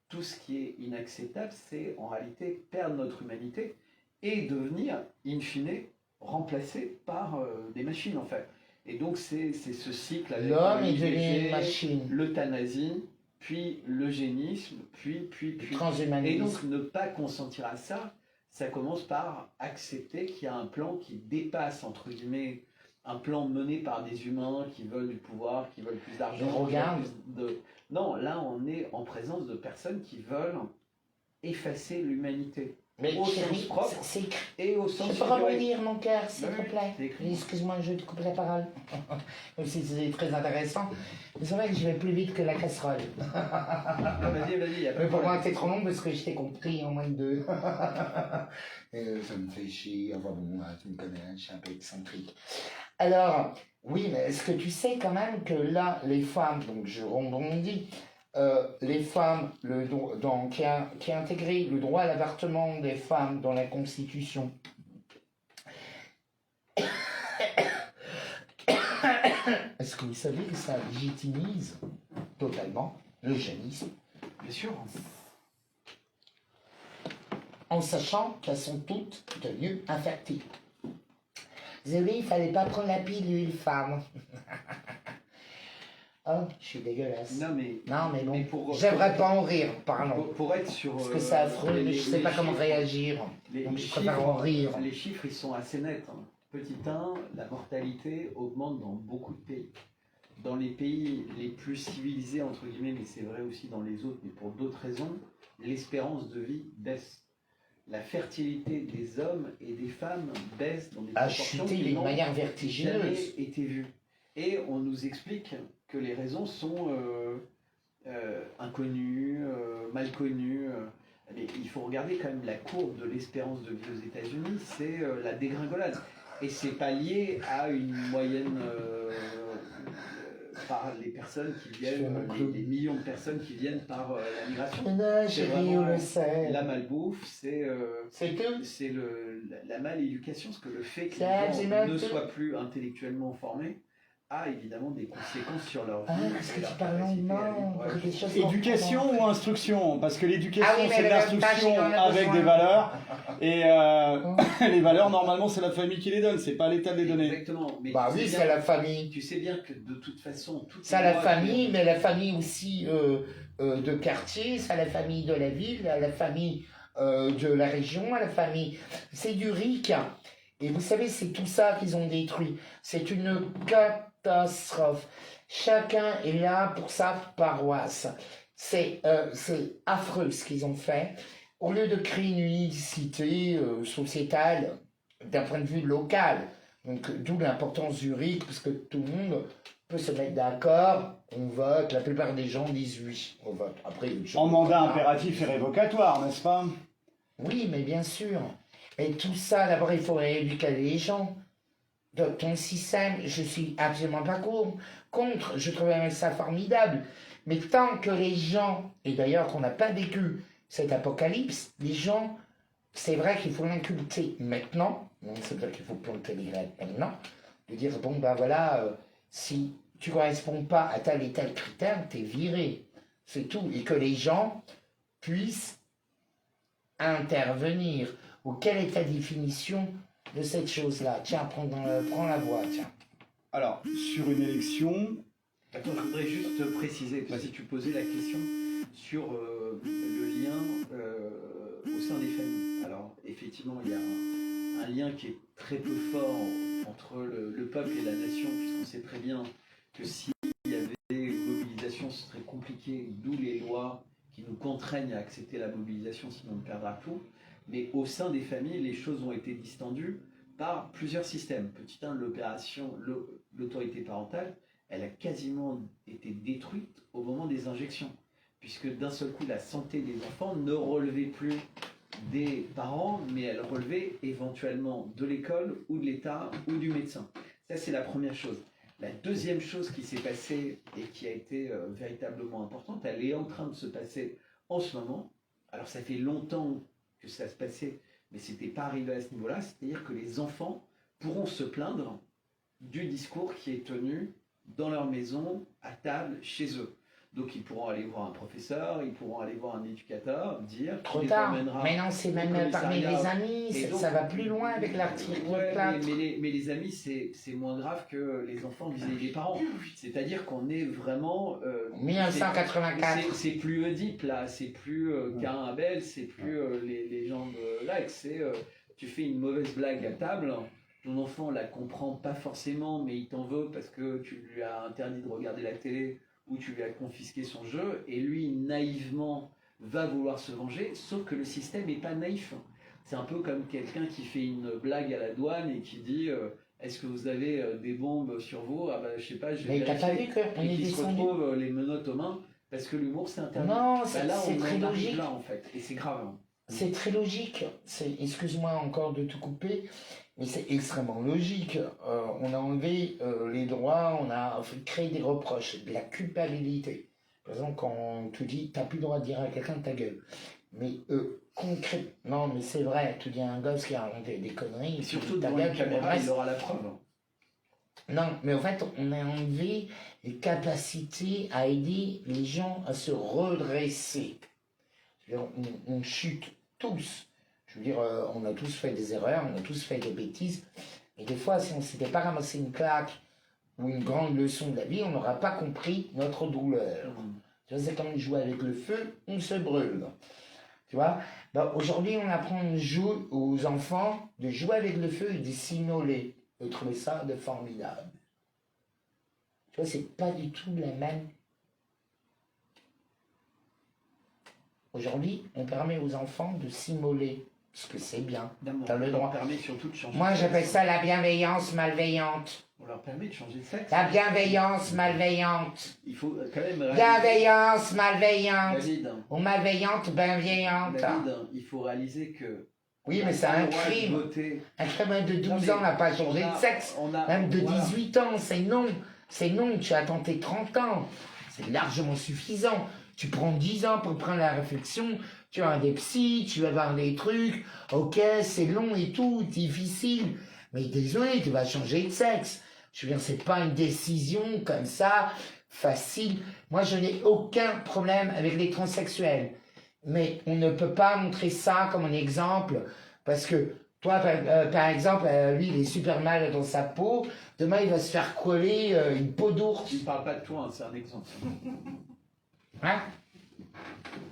tout ce qui est inacceptable, c'est en réalité perdre notre humanité et devenir, in fine, remplacé par des machines, en fait. Et donc, c'est ce cycle avec l'homme est devenu une machine. l'euthanasie puis l'eugénisme, puis. Et Transhumanisme. donc ne pas consentir à ça, ça commence par accepter qu'il y a un plan qui dépasse, entre guillemets, un plan mené par des humains qui veulent du pouvoir, qui veulent plus d'argent. Je regarde. Non, là on est en présence de personnes qui veulent effacer l'humanité. Mais Au chérie, sens propre c'est écrit. et au sens Je peux figuré. rebondir, mon cœur, s'il Oui, te oui, plaît. c'est écrit. Excuse-moi, je te coupe la parole. Même si c'est très intéressant. Mais c'est vrai que je vais plus vite que la casserole. Ah, vas-y, y a pas Mais de pour moi, problème. c'est trop long parce que je t'ai compris en moins de 2. Ça me fait chier. Enfin bon, tu me connais, je suis un peu excentrique. Alors, oui, mais est-ce que tu sais quand même que là, les femmes, donc je rebondis, les femmes, qui a intégré le droit à l'avortement des femmes dans la Constitution. Est-ce que vous savez que ça légitimise totalement l'eugénisme, Bien sûr. en sachant qu'elles sont toutes tenues infertiles? Désolé, il fallait pas prendre la pilule, femme. Oh, je suis dégueulasse. Non, mais bon, mais pour- j'aimerais pas en rire, pardon. pour être sur. Parce que c'est affreux, mais je sais pas comment réagir. Donc je préfère en rire. Les chiffres, ils sont assez nets. Hein. Petit 1, la mortalité augmente dans beaucoup de pays. Dans les pays les plus civilisés, entre guillemets, mais c'est vrai aussi dans les autres, mais pour d'autres raisons, l'espérance de vie baisse. La fertilité des hommes et des femmes baisse dans des A proportions chuté qui d'une n'ont manière jamais vertigineuse. été vues. Et on nous explique que les raisons sont inconnues, mal connues. Mais il faut regarder quand même la courbe de l'espérance de vie aux États-Unis, c'est la dégringolade. Et c'est pas lié à une moyenne par les personnes qui viennent, les millions de personnes qui viennent par la migration. Non, C'est chérie, on vraiment le sait. la malbouffe, c'est tout. la maléducation, parce que le fait que Ça, les c'est gens mal ne tout. soient plus intellectuellement formés a évidemment des conséquences sur leur vie. Ah, parce et que leur tu parles capacité à lentement. vivre. Pour que les choses Éducation comprennent. ou instruction? Parce que l'éducation, Ah oui, mais c'est de le même l'instruction tâche, il en a avec besoin. des valeurs. Et les valeurs, normalement, c'est la famille qui les donne, c'est pas l'État de les donner. Exactement. Mais Bah tu sais oui, bien- c'est la famille. Tu sais bien que de toute façon, toutes Ça, les la lois famille, qui- mais la famille aussi de quartier, ça, la famille de la ville, la famille de la région, la famille. C'est du RIC. Et vous savez, c'est tout ça qu'ils ont détruit. C'est une catastrophe. Chacun est là pour sa paroisse. C'est affreux ce qu'ils ont fait. Au lieu de créer une unicité sociétale d'un point de vue local, donc d'où l'importance du RIC, parce que tout le monde peut se mettre d'accord, on vote, la plupart des gens disent oui, on vote. Après, En mandat impératif et révocatoire, n'est-ce pas? oui, mais bien sûr. Et tout ça, d'abord, il faut éduquer les gens. Donc, ton système, je suis absolument pas contre. Je trouve même ça formidable. Mais tant que les gens, et d'ailleurs qu'on n'a pas vécu cet apocalypse, les gens, c'est vrai qu'il faut l'inculquer maintenant. Donc, c'est vrai qu'il faut planter les graines maintenant. De dire, bon, ben voilà, si tu corresponds pas à tel et tel critère, t'es viré. C'est tout. Et que les gens puissent intervenir. Ou quelle est ta définition de cette chose-là? Tiens, prends la voix, tiens. Alors, sur une élection, Attends, je voudrais juste préciser, parce que si tu posais la question sur le lien au sein des familles. Alors, effectivement, il y a un lien qui est très peu fort entre le peuple et la nation, puisqu'on sait très bien que s'il y avait une mobilisation, ce serait compliqué, d'où les lois qui nous contraignent à accepter la mobilisation, sinon on perdra tout. Mais au sein des familles, les choses ont été distendues par plusieurs systèmes. Petit 1, l'autorité parentale, elle a quasiment été détruite au moment des injections, puisque d'un seul coup, la santé des enfants ne relevait plus des parents, mais elle relevait éventuellement de l'école ou de l'État ou du médecin. Ça, c'est la première chose. La deuxième chose qui s'est passée et qui a été véritablement importante, elle est en train de se passer en ce moment. Alors, ça fait longtemps que ça se passait, mais c'était pas arrivé à ce niveau-là, c'est-à-dire que les enfants pourront se plaindre du discours qui est tenu dans leur maison, à table, chez eux. Donc ils pourront aller voir un professeur, ils pourront aller voir un éducateur, dire Trop qu'il les tard. emmènera Mais non, c'est au même parmi les commissariat. amis, Et donc- ça va plus loin avec l'article Ouais, 4. mais les amis, c'est moins grave que les enfants vis-à-vis des parents. C'est-à-dire qu'on est vraiment... 1984. c'est plus Oedipe, là, c'est plus Cain Abel, c'est plus les gens de like, c'est tu fais une mauvaise blague à table, ton enfant la comprend pas forcément, mais il t'en veut parce que tu lui as interdit de regarder la télé ou tu lui as confisqué son jeu, et lui, naïvement, va vouloir se venger, sauf que le système n'est pas naïf. C'est un peu comme quelqu'un qui fait une blague à la douane et qui dit est-ce que vous avez des bombes sur vous? Ah bah je sais pas, je vais Mais t'as pas vérifier. vu qu'on Et est qui se descendu? retrouve les menottes aux mains parce que l'humour c'est interdit. Non, Bah c'est là c'est on très en arrive logique. là en fait, et c'est grave. Hein. C'est très logique. Excuse-moi encore de te couper, mais c'est extrêmement logique. On a enlevé les droits, on a créé des reproches, de la culpabilité. Par exemple, quand on te dit, t'as plus le droit de dire à quelqu'un ta gueule. Mais concret, non, mais c'est vrai, tu dis à un gosse qui a raconté des conneries, Et surtout ta devant gueule, une tu caméra, redresses. il aura la preuve. Hein. Non, mais en fait, on a enlevé les capacités à aider les gens à se redresser. C'est-à-dire, on chute tous. Je veux dire, on a tous fait des erreurs, on a tous fait des bêtises. Et des fois, si on ne s'était pas ramassé une claque ou une grande leçon de la vie, on n'aura pas compris notre douleur. Tu vois, c'est comme jouer avec le feu, on se brûle. Tu vois, ben, aujourd'hui, on apprend aux enfants de jouer avec le feu et de s'immoler. De trouver ça de formidable. Tu vois, c'est pas du tout la même. Aujourd'hui, on permet aux enfants de s'immoler, parce que c'est bien. T'as le droit. On leur permet surtout de changer Moi, de j'appelle sexe. ça la bienveillance malveillante. On leur permet de changer de sexe. La bienveillance malveillante. Il faut quand même réaliser... Bienveillance malveillante. David, Ou malveillante bienveillante. David, il faut réaliser que... Oui, mais c'est un crime. Un crime de 12 ans n'a pas changé de sexe. Même de 18 ans, c'est non. C'est non, tu attends tes 30 ans. C'est largement suffisant. Tu prends 10 ans pour prendre la réflexion, tu as des psys, tu vas voir des trucs, ok, c'est long et tout, difficile, mais désolé, tu vas changer de sexe. Je veux dire, c'est pas une décision comme ça, facile. Moi, je n'ai aucun problème avec les transsexuels, mais on ne peut pas montrer ça comme un exemple, parce que toi, par exemple, lui, il est super mal dans sa peau, demain, il va se faire coller une peau d'ours. Il ne parle pas de toi, hein, c'est un exemple. Hein?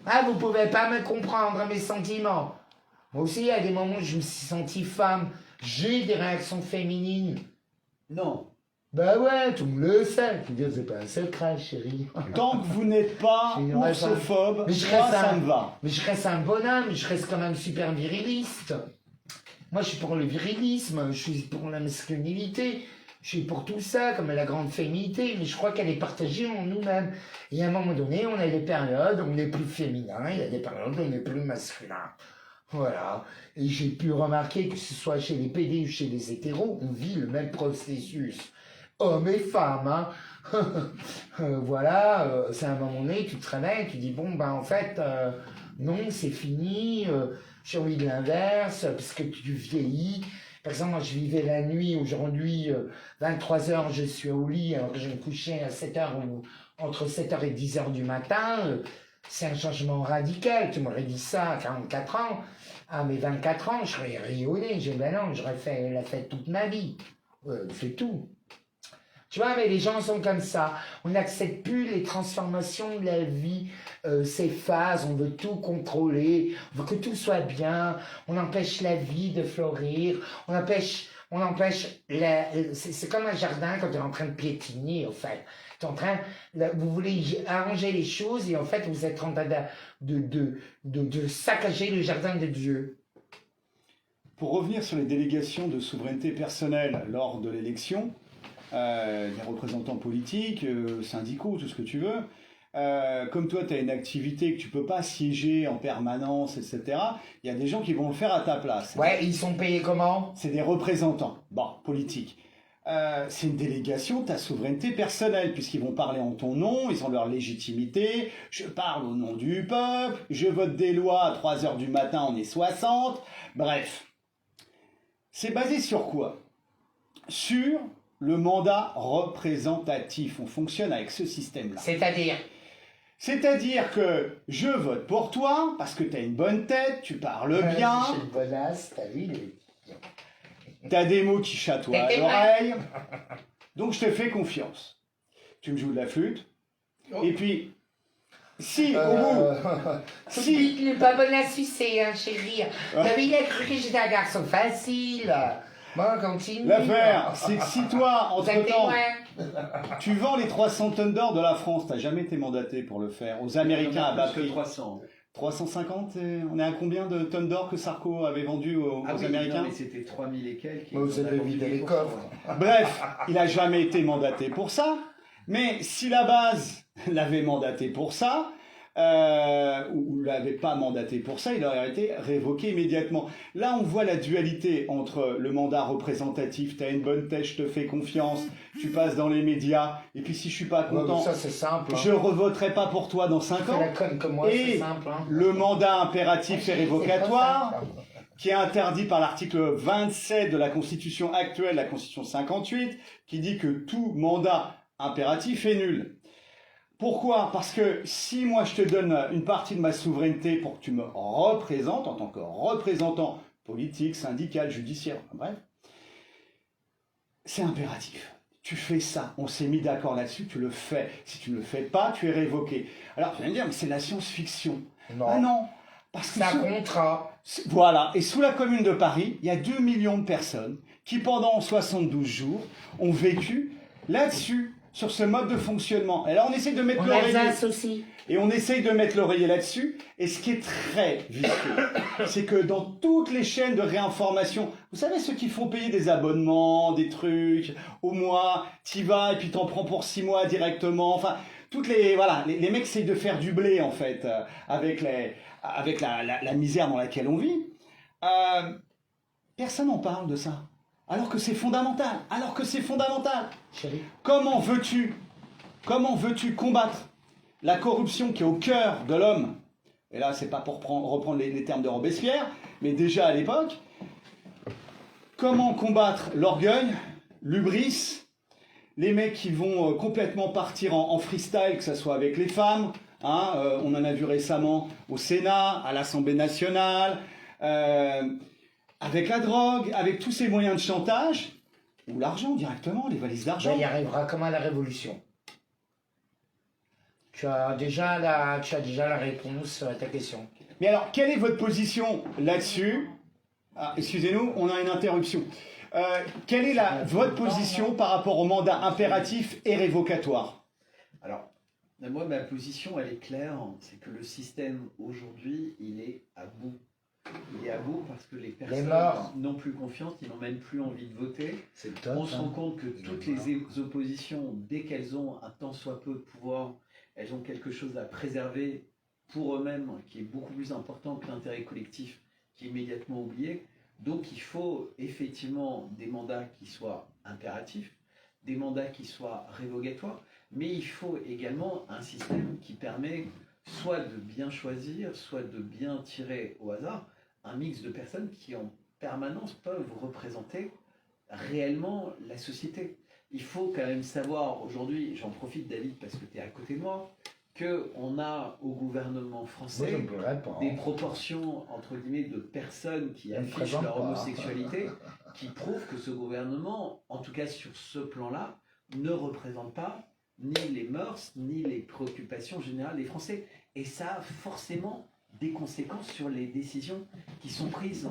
Ah, vous pouvez pas me comprendre, mes sentiments. Moi aussi, à des moments, je me suis senti femme. J'ai des réactions féminines. Non. Bah ouais, tout le sait. Je veux dire, c'est pas un secret, chérie. Tant que vous n'êtes pas Je dirais ça. oursophobe, Mais je moi, reste ça un- me va. Mais je reste un bonhomme, je reste quand même super viriliste. Moi, je suis pour le virilisme, je suis pour la masculinité, je suis pour tout ça, comme la grande féminité, mais je crois qu'elle est partagée en nous-mêmes. Et à un moment donné, on a des périodes où on est plus féminin, il y a des périodes où on est plus masculin. Voilà. Et j'ai pu remarquer que ce soit chez les PD ou chez les hétéros, on vit le même processus. Hommes et femmes, hein. Voilà, c'est à un moment donné, tu te réveilles, tu dis, bon, ben en fait, non, c'est fini, j'ai envie de l'inverse, parce que tu vieillis. Par exemple, moi, je vivais la nuit, aujourd'hui, 23h, je suis au lit, alors que je me couchais à 7h ou entre 7h et 10h du matin. C'est un changement radical. Tu m'aurais dit ça à 44 ans. À mes 24 ans, je serais rayonné. J'ai ben non, j'aurais fait la fête toute ma vie. C'est tout. Tu vois, mais les gens sont comme ça. On n'accepte plus les transformations de la vie, ces phases. On veut tout contrôler. On veut que tout soit bien. On empêche la vie de fleurir. On empêche c'est comme un jardin quand tu es en train de piétiner, en fait. T'es en train, vous voulez arranger les choses et en fait, vous êtes en train de saccager le jardin de Dieu. Pour revenir sur les délégations de souveraineté personnelle lors de l'élection, des représentants politiques, syndicaux, tout ce que tu veux, comme toi, tu as une activité que tu peux pas siéger en permanence, etc., il y a des gens qui vont le faire à ta place. Ouais, ils sont payés comment? C'est des représentants, politiques. C'est une délégation de ta souveraineté personnelle, puisqu'ils vont parler en ton nom, ils ont leur légitimité, je parle au nom du peuple, je vote des lois à 3h du matin, on est 60, bref. C'est basé sur quoi? Sur le mandat représentatif. On fonctionne avec ce système-là. C'est-à-dire? C'est-à-dire que je vote pour toi parce que tu as une bonne tête, tu parles bien, J'ai une bonasse, t'as vu tu as des mots qui chatouillent à l'oreille, donc je te fais confiance. Tu me joues de la flûte, et puis, si au bout... Si, il n'est pas bon à sucer, hein, chérie. T'as vu, il a cru que j'étais un garçon facile. Bon, continue. L'affaire, c'est que si toi, Vous êtes entre-temps, témoin. tu vends les 300 tonnes d'or de la France, t'as jamais été mandaté pour le faire, aux Américains à bas plus que prix. 300. 350, on est à combien de tonnes d'or que Sarko avait vendu aux Ah oui, Américains? non, mais c'était 3000 et quelques. Vous on a avez vendu vidé les 10%. coffres. Bref, il a jamais été mandaté pour ça, mais si la base l'avait mandaté pour ça, ou l'avait pas mandaté pour ça, il aurait été révoqué immédiatement. Là, on voit la dualité entre le mandat représentatif, tu as une bonne tête, je te fais confiance, tu passes dans les médias, et puis si je suis pas content, Ça, c'est simple. je revoterai pas pour toi dans 5 Fais ans. la conne comme moi, Et c'est simple. Hein. le mandat impératif et révocatoire, C'est pas simple. qui est interdit par l'article 27 de la Constitution actuelle, la Constitution 58, qui dit que tout mandat impératif est nul. Pourquoi? Parce que si moi je te donne une partie de ma souveraineté pour que tu me représentes en tant que représentant politique, syndical, judiciaire, bref, c'est impératif. Tu fais ça, on s'est mis d'accord là-dessus, tu le fais. Si tu ne le fais pas, tu es révoqué. Alors tu vas me dire, mais c'est la science-fiction. Non. Ah non, parce que C'est un contrat. voilà, et sous la commune de Paris, il y a 2 millions de personnes qui pendant 72 jours ont vécu là-dessus, sur ce mode de fonctionnement. Et là, on essaye de mettre l'oreiller. aussi. Et on essaye de mettre l'oreiller là-dessus. Et ce qui est très vicieux, c'est que dans toutes les chaînes de réinformation, vous savez, ceux qui font payer des abonnements, des trucs, au mois, t'y vas et puis t'en prends pour 6 mois directement. Enfin, toutes les, voilà, les mecs essayent de faire du blé, en fait, avec la misère dans laquelle on vit. Personne n'en parle de ça. Alors que c'est fondamental. Alors que c'est fondamental. Chérie. Comment veux-tu combattre la corruption qui est au cœur de l'homme? Et là, c'est pas pour reprendre les termes de Robespierre, mais déjà à l'époque. Comment combattre l'orgueil, l'hubris, les mecs qui vont complètement partir en freestyle, que ce soit avec les femmes, hein, on en a vu récemment au Sénat, à l'Assemblée nationale, avec la drogue, avec tous ces moyens de chantage, ou l'argent directement, les valises d'argent. Il y arrivera comme à la révolution. Tu as déjà la réponse à ta question. Mais alors, quelle est votre position là-dessus? Ah, excusez-nous, on a une interruption. Quelle est votre position par rapport au mandat impératif et révocatoire? Alors, moi, ma position, elle est claire. C'est que le système, aujourd'hui, il est à bout. Il est à bout parce que les personnes n'ont plus confiance, ils n'ont même plus envie de voter. C'est top. On se rend compte que toutes les oppositions, dès qu'elles ont un tant soit peu de pouvoir, elles ont quelque chose à préserver pour eux-mêmes qui est beaucoup plus important que l'intérêt collectif qui est immédiatement oublié. Donc il faut effectivement des mandats qui soient impératifs, des mandats qui soient révocatoires, mais il faut également un système qui permet soit de bien choisir, soit de bien tirer au hasard un mix de personnes qui en permanence peuvent représenter réellement la société. Il faut quand même savoir aujourd'hui, j'en profite David parce que tu es à côté de moi, qu'on a au gouvernement français des proportions entre guillemets de personnes qui affichent leur homosexualité qui prouvent que ce gouvernement, en tout cas sur ce plan-là, ne représente pas ni les mœurs, ni les préoccupations générales des Français. Et ça a forcément des conséquences sur les décisions qui sont prises.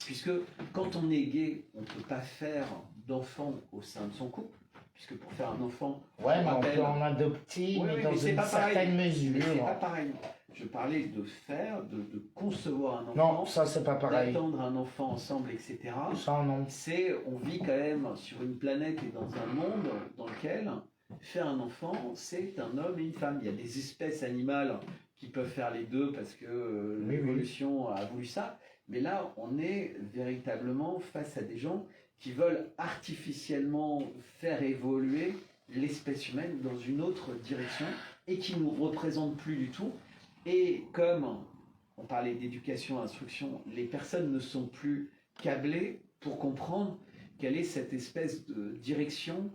Puisque quand on est gay, on ne peut pas faire d'enfant au sein de son couple. Puisque pour faire un enfant, ouais, mais on peut en adopter, mais dans une certaine mesure. Mais c'est pas pareil. Je parlais de faire, de concevoir un enfant. Non, ça c'est pas pareil. D'attendre un enfant ensemble, etc. Ça non. On vit quand même sur une planète et dans un monde dans lequel faire un enfant, c'est un homme et une femme. Il y a des espèces animales qui peuvent faire les deux parce que l'évolution a voulu ça. Mais là, on est véritablement face à des gens qui veulent artificiellement faire évoluer l'espèce humaine dans une autre direction et qui ne nous représentent plus du tout. Et comme on parlait d'éducation, instruction, les personnes ne sont plus câblées pour comprendre quelle est cette espèce de direction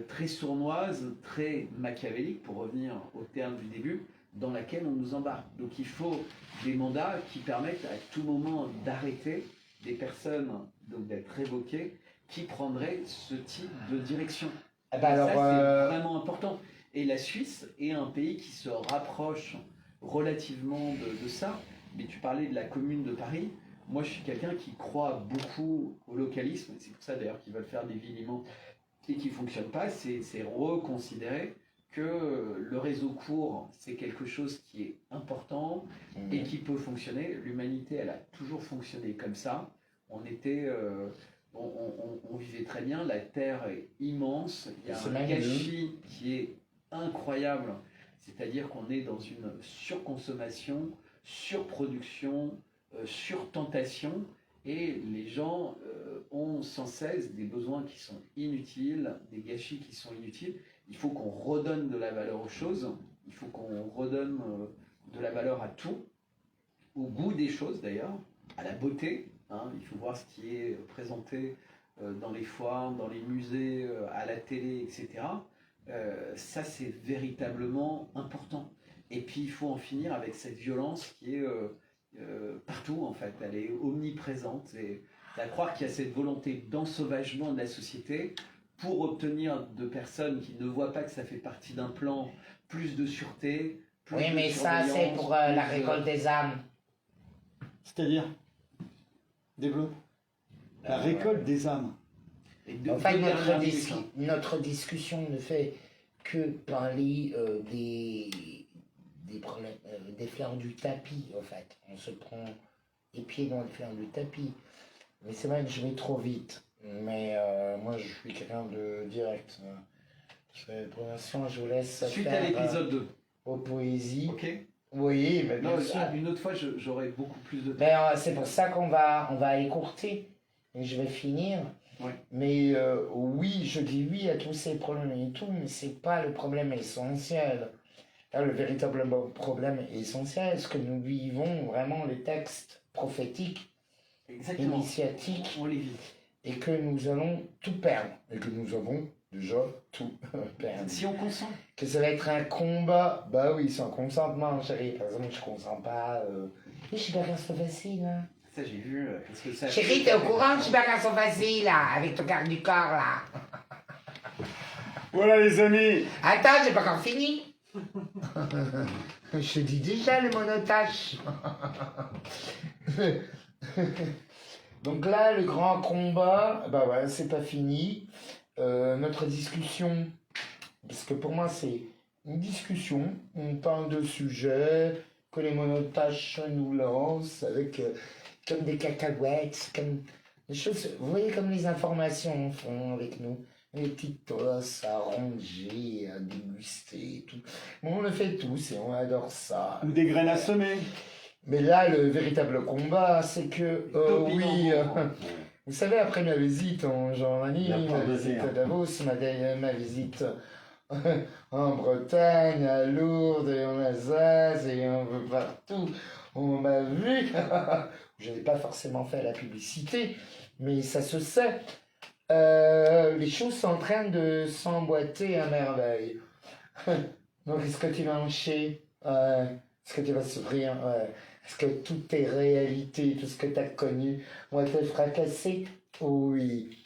très sournoise, très machiavélique, pour revenir au terme du début, dans laquelle on nous embarque. Donc il faut des mandats qui permettent à tout moment d'arrêter des personnes, donc d'être révoquées, qui prendraient ce type de direction. Ah bah Et alors, ça, c'est vraiment important. Et la Suisse est un pays qui se rapproche relativement de ça. Mais tu parlais de la commune de Paris. Moi, je suis quelqu'un qui croit beaucoup au localisme. C'est pour ça d'ailleurs qu'ils veulent faire des villes immenses et qui ne fonctionnent pas. C'est reconsidérer que le réseau court, c'est quelque chose qui est important et qui peut fonctionner. L'humanité, elle a toujours fonctionné comme ça. On était... on vivait très bien, la Terre est immense, il y a un gâchis qui est incroyable, c'est-à-dire qu'on est dans une surconsommation, surproduction, surtentation, et les gens ont sans cesse des besoins qui sont inutiles, des gâchis qui sont inutiles. Il faut qu'on redonne de la valeur aux choses, il faut qu'on redonne de la valeur à tout, au goût des choses d'ailleurs, à la beauté. Il faut voir ce qui est présenté dans les foires, dans les musées, à la télé, etc. Ça, c'est véritablement important. Et puis, il faut en finir avec cette violence qui est partout, en fait. Elle est omniprésente. Et à croire qu'il y a cette volonté d'ensauvagement de la société pour obtenir de personnes qui ne voient pas que ça fait partie d'un plan, plus de sûreté, plus oui, de mais ça, c'est pour la récolte des âmes. C'est-à-dire développe. La récolte des âmes. En fait, notre discussion ne fait que parler des problèmes, des fleurs du tapis, en fait. On se prend les pieds dans les fleurs du tapis. Mais c'est vrai que je vais trop vite. Mais moi, je suis quelqu'un de direct. Pour l'instant, je vous laisse suite faire à l'épisode 2. aux poésies. Ok. Oui, mais bien sûr. Une autre fois, j'aurai beaucoup plus de temps. Ben, c'est pour ça qu'on va écourter. Et je vais finir. Ouais. Mais oui, je dis oui à tous ces problèmes et tout, mais c'est pas le problème essentiel. Là, le véritable problème essentiel, c'est que nous vivons vraiment les textes prophétiques, Exactement. initiatiques, On les vit. et que nous allons tout perdre. Et que nous avons déjà tout perdu. Si on consent. Que ça va être un combat, bah oui, sans consentement, chérie. Par exemple, je consens pas. Je suis pas garçon facile, hein. Ça, j'ai vu. Parce que ça Chérie, t'es au courant que je suis pas garçon facile, là, avec ton garde du corps, là. Voilà les amis. Attends, j'ai pas encore fini. Je te dis déjà le monotache. Donc là, le grand combat, bah ouais, c'est pas fini. Notre discussion, parce que pour moi c'est une discussion, on parle de sujets que les monotaches nous lancent avec comme des cacahuètes, comme des choses, vous voyez comme les informations font avec nous, les petites tosses à ronger, à déguster et tout. Bon, on le fait tous et on adore ça. Ou des graines à semer. Mais là, le véritable combat, c'est que, oui, vous savez, après ma visite en Germanie, ma visite à Davos, ma visite en Bretagne, à Lourdes et en Alsace et un peu partout, on m'a vu. Je n'ai pas forcément fait la publicité, mais ça se sait. Les choses sont en train de s'emboîter à merveille. Donc, est-ce que tu vas en chier? Est-ce que tu vas sourire? Est-ce que toutes tes réalités, tout ce que tu as connu vont te fracasser? Oui.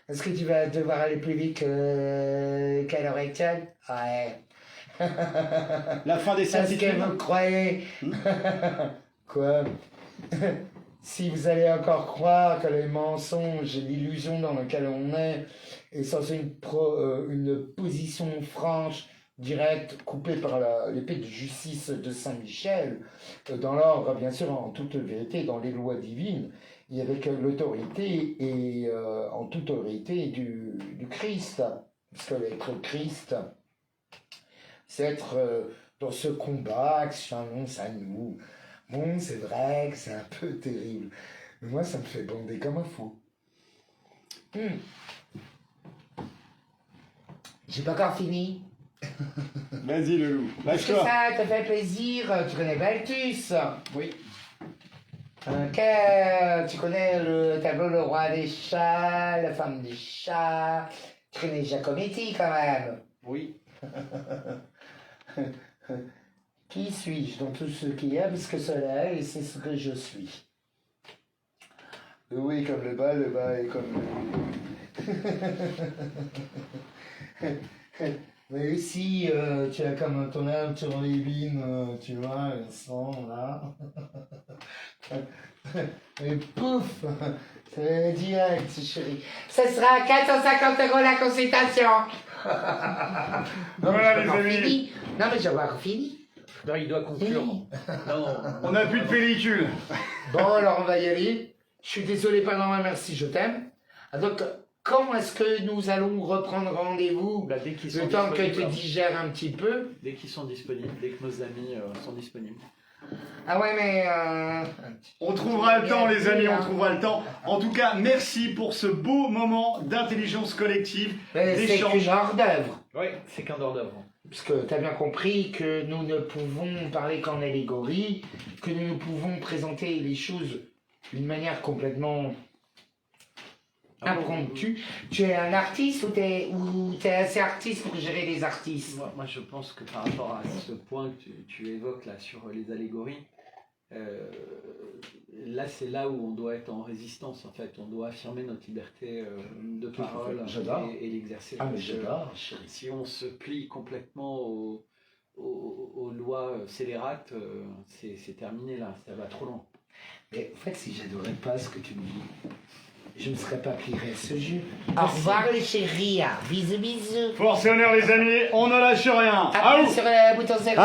Est-ce que tu vas devoir aller plus vite qu'à l'heure actuelle? Ouais. La fin des Est-ce certitudes. que vous croyez? Quoi? Si vous allez encore croire que les mensonges et l'illusion dans laquelle on est sans une position franche, directe, coupée par l'épée de justice de Saint-Michel, dans l'ordre, bien sûr, en toute vérité, dans les lois divines, et avec l'autorité et en toute autorité du Christ. Parce que être Christ, c'est être dans ce combat qui s'annonce à nous. Bon, c'est vrai que c'est un peu terrible, mais moi, ça me fait bander comme un fou. J'ai pas encore fini. Vas-y le loup. Est-ce que ça te fait plaisir? Tu connais Balthus? Oui. Tu connais le tableau Le Roi des Chats, La Femme des Chats? Tu connais Giacometti quand même? Oui. Qui suis-je dans tout ce qu'il y a, parce que cela est, c'est ce que je suis. Le oui comme le bas est comme le... Mais aussi, tu as comme ton âme sur les bines, tu vois, le sang, là. Et pouf, c'est direct, chérie. Ce sera 450 € la consultation. Non, Voilà, mais les j'ai encore amis. fini. Non, mais j'ai encore fini. Non, il doit conclure. Oui. Non, On n'a plus de pellicule. Bon, alors on va y aller. Je suis désolé, Panama, merci, je t'aime. Ah, donc, quand est-ce que nous allons reprendre rendez-vous? bah, dès qu'ils sont Le temps que tu disponibles. digères un petit peu. Dès qu'ils sont disponibles, dès que nos amis sont disponibles. Ah ouais, mais... On trouvera le temps, les amis, on Hein. trouvera le temps. En tout cas, merci pour ce beau moment d'intelligence collective, Mais c'est d'échange. qu'une hors d'œuvre. Oui, c'est qu'un hors d'œuvre. Parce que tu as bien compris que nous ne pouvons parler qu'en allégorie, que nous ne pouvons présenter les choses d'une manière complètement impromptue. Tu es un artiste ou t'es assez artiste pour gérer les artistes? Moi, je pense que par rapport à ce point que tu évoques là sur les allégories, là c'est là où on doit être en résistance en fait. On doit affirmer notre liberté de Tout à fait. parole J'adore. et l'exercer. Ah mais Parce que j'adore, chérie. si on se plie complètement aux lois scélérates, c'est terminé là, ça va trop loin. Mais en fait, si j'adorais pas ce que tu me dis, je ne serais pas plié à ce jeu. Au revoir les chéris, bisous bisous. Force et honneur, les amis, on ne lâche rien. Appuie Aou. sur le bouton 0.